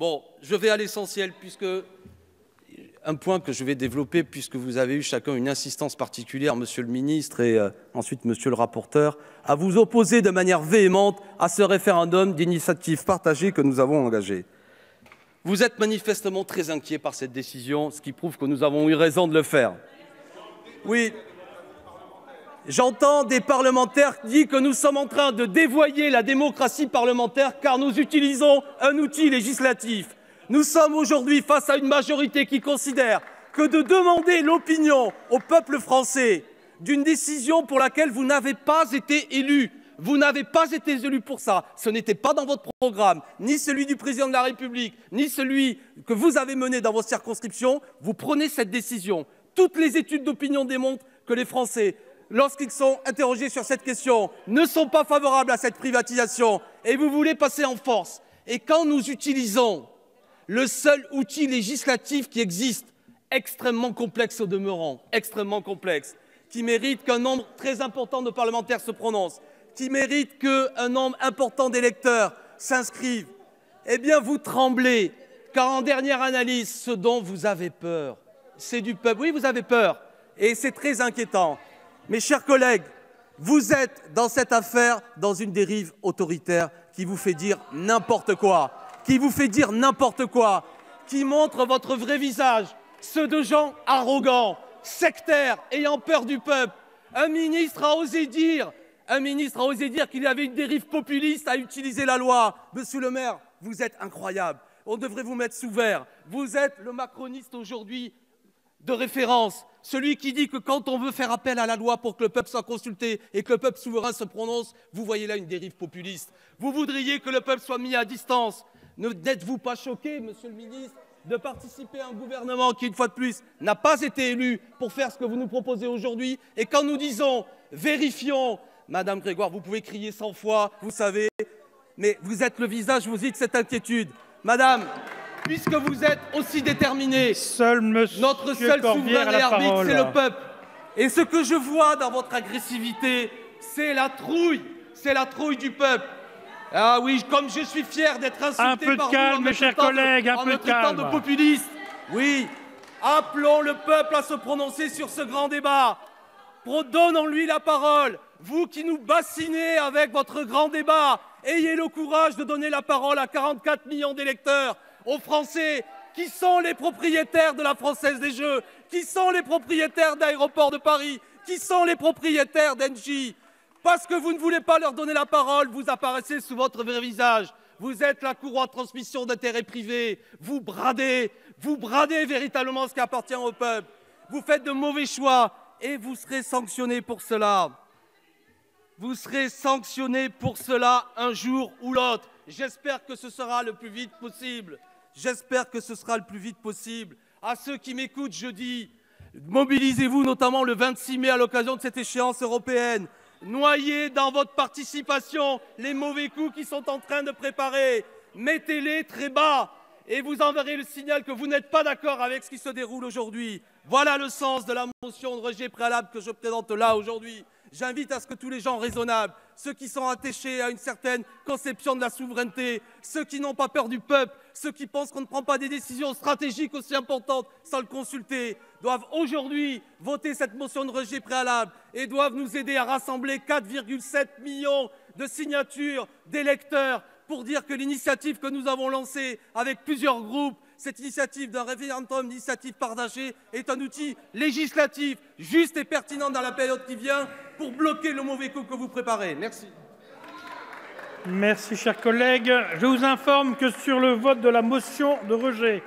Bon, je vais à l'essentiel, puisque un point que je vais développer, puisque vous avez eu chacun une insistance particulière, Monsieur le ministre et ensuite Monsieur le rapporteur, à vous opposer de manière véhémente à ce référendum d'initiative partagée que nous avons engagé. Vous êtes manifestement très inquiet par cette décision, ce qui prouve que nous avons eu raison de le faire. Oui. J'entends des parlementaires qui disent que nous sommes en train de dévoyer la démocratie parlementaire car nous utilisons un outil législatif. Nous sommes aujourd'hui face à une majorité qui considère que de demander l'opinion au peuple français d'une décision pour laquelle vous n'avez pas été élu, vous n'avez pas été élu pour ça, ce n'était pas dans votre programme, ni celui du président de la République, ni celui que vous avez mené dans vos circonscriptions, vous prenez cette décision. Toutes les études d'opinion démontrent que les Français, lorsqu'ils sont interrogés sur cette question, ne sont pas favorables à cette privatisation et vous voulez passer en force. Et quand nous utilisons le seul outil législatif qui existe, extrêmement complexe au demeurant, extrêmement complexe, qui mérite qu'un nombre très important de parlementaires se prononcent, qui mérite qu'un nombre important d'électeurs s'inscrivent, eh bien vous tremblez, car en dernière analyse, ce dont vous avez peur, c'est du peuple. Oui, vous avez peur, et c'est très inquiétant. Mes chers collègues, vous êtes dans cette affaire dans une dérive autoritaire qui vous fait dire n'importe quoi, qui montre votre vrai visage, ceux de gens arrogants, sectaires, ayant peur du peuple. Un ministre a osé dire qu'il y avait une dérive populiste à utiliser la loi. Monsieur le maire, vous êtes incroyable. On devrait vous mettre sous verre. Vous êtes le macroniste aujourd'hui de référence, celui qui dit que quand on veut faire appel à la loi pour que le peuple soit consulté et que le peuple souverain se prononce, vous voyez là une dérive populiste. Vous voudriez que le peuple soit mis à distance. N'êtes-vous pas choqué, monsieur le ministre, de participer à un gouvernement qui, une fois de plus, n'a pas été élu pour faire ce que vous nous proposez aujourd'hui? Et quand nous disons « vérifions », Madame Grégoire, vous pouvez crier 100 fois, vous savez, mais vous êtes le visage, vous dites cette inquiétude. Madame, puisque vous êtes aussi déterminée, notre seul souverain et arbitre, c'est le peuple. Et ce que je vois dans votre agressivité, c'est la trouille du peuple. Ah oui, comme je suis fier d'être insulté par vous mes chers collègues, un peu de calme. De populiste. Oui, appelons le peuple à se prononcer sur ce grand débat. Donnons-lui la parole. Vous qui nous bassinez avec votre grand débat, ayez le courage de donner la parole à 44 millions d'électeurs, aux Français qui sont les propriétaires de la Française des Jeux, qui sont les propriétaires d'Aéroports de Paris, qui sont les propriétaires d'Engie. Parce que vous ne voulez pas leur donner la parole, vous apparaissez sous votre vrai visage. Vous êtes la courroie de transmission d'intérêts privés. Vous bradez véritablement ce qui appartient au peuple. Vous faites de mauvais choix et vous serez sanctionnés pour cela. Vous serez sanctionnés pour cela un jour ou l'autre. J'espère que ce sera le plus vite possible. À ceux qui m'écoutent, je dis, mobilisez-vous notamment le 26 mai à l'occasion de cette échéance européenne. Noyez dans votre participation les mauvais coups qui sont en train de préparer. Mettez-les très bas et vous enverrez le signal que vous n'êtes pas d'accord avec ce qui se déroule aujourd'hui. Voilà le sens de la motion de rejet préalable que je présente là aujourd'hui. J'invite à ce que tous les gens raisonnables, ceux qui sont attachés à une certaine conception de la souveraineté, ceux qui n'ont pas peur du peuple, ceux qui pensent qu'on ne prend pas des décisions stratégiques aussi importantes sans le consulter, doivent aujourd'hui voter cette motion de rejet préalable et doivent nous aider à rassembler 4,7 millions de signatures d'électeurs pour dire que l'initiative que nous avons lancée avec plusieurs groupes, cette initiative d'un référendum d'initiative partagée est un outil législatif juste et pertinent dans la période qui vient pour bloquer le mauvais coup que vous préparez. Merci. Merci, chers collègues. Je vous informe que sur le vote de la motion de rejet,